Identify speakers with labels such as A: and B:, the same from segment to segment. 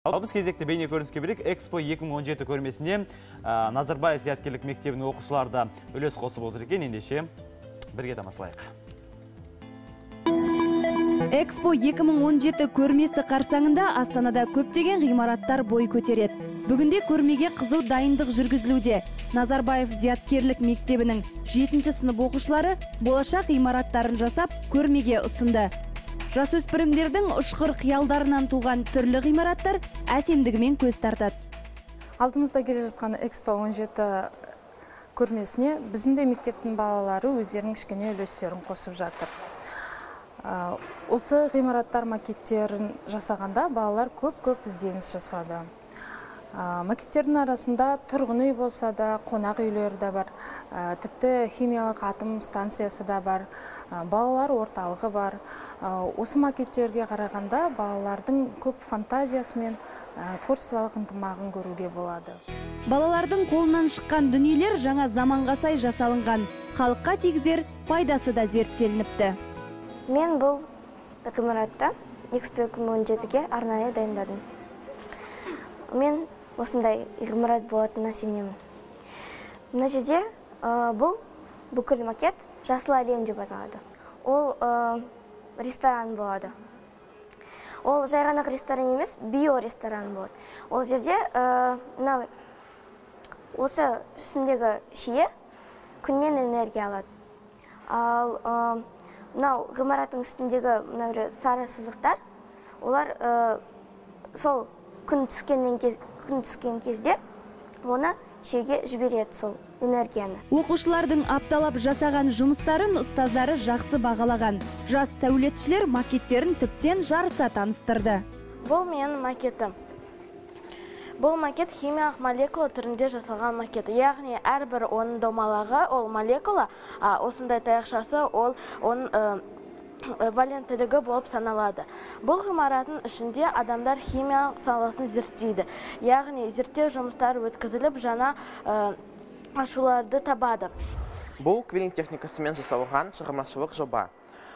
A: Біз кезекті бейне көрініске берек Экспо 2017 көрмесіне Назарбаев зияткерлік мектебінің оқушылары да үлес қосып отыр екен. Ендеше бірге тамашалайық.
B: Экспо 2017 көрмесі қарсаңында Астанада көптеген ғимараттар бой көтереді. Бүгінде көрмеге қызу дайындық жүргізілуде. Назарбаев зияткерлік мектебінің 7-ші сынып оқушылары болашақ ғимараттарын жасап көрмеге ұсынды. Жасөспірімдердің ұшқыр қиялдарынан туған түрлі ғимараттар әсемдігімен көз тартады.
C: Алдымызда келе жатқан Экспо 17 көрмесіне біздің де мектептің балалары өздерінің кішкене үлестерін қосып жатыр. Осы ғимараттар макеттерін жасағанда балалар көп ізденіс жасады. Макеттердің арасында тұрғын үй болса да, қонақ үйлері де бар, тіпті химиялық атом станциясы да бар, балалар орталығы бар. Осы макеттерге қарағанда балалардың көп фантазиясы мен творчестволық ынтымағын көруге болады.
B: Балалардың қолынан шыққан дүниелер жаңа заманға сай жасалынған, халыққа тигізер пайдасы да зерттелініпті.
D: Мен бұл ғимаратта Экспо 2017-ге арнайы дайындадым. Мен осындай ғимарат болатынына сенемін. Мына жерде бұл бүкіл макет жасыл әлем деп аталады. Ол ресторан болады. Ол жай ғана ресторан емес, биоресторан болады. Ол жерде осы жүзімдегі шие күннен энергия алады. Ал мынау ғимараттың үстіндегі сары сызықтар, олар сол күн түскен кезде оны шеге жібереді сол энергияны.
B: Оқушылардың апталап жасаған жұмыстарын ұстаздары жақсы бағалаған. Жас сәулетшілер макеттерін тіптен жарыса таныстырды.
E: Бұл менің макетім. Бұл макет химиялық молекула түрінде жасалған макет. Яғни әрбір оның домалағы ол молекула, осындай таяқшасы ол оның валенттілігі болып саналады. Бұл ғимараттың ішінде адамдар химиялық саласын зерттейді. Яғни зерттеу жұмыстары өткізіліп, жаңа ашуларды табады.
F: Бұл квиллинг техникасымен жасалған шығармашылық жоба.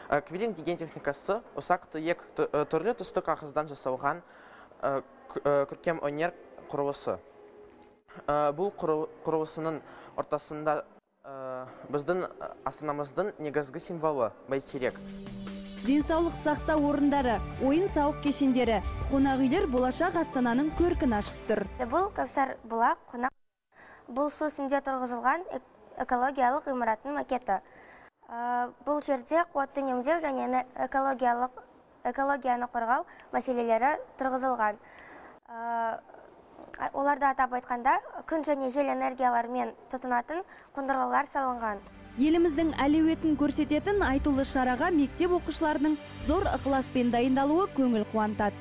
F: Квиллинг деген техникасы ұсақ түйек түрлі түсті қағаздан жасалған көркем өнер құрылысы. Бұл құрылысының ортасында біздің астанамыздың негізгі символы бәйтерек.
B: Денсаулық сақтау орындары, ойын-сауық кешендері, қонақ үйлер болашақ Астананың көркін ашып тұр.
D: Бұл Кәусар бұлақ қонақ. Бұл су үстінде тұрғызылған экологиялық ғимараттың макеті. Бұл жерде қуатты үнемдеу және экологияны қорғау мәселелері тұрғызылған. Оларда атап айтқанда, күн және жел энергияларымен тұтынатын қондырғылар салынған.
B: Еліміздің әлеуетін көрсететін айтулы шараға мектеп оқушыларының зор ықыласпен дайындалуы көңіл қуантады.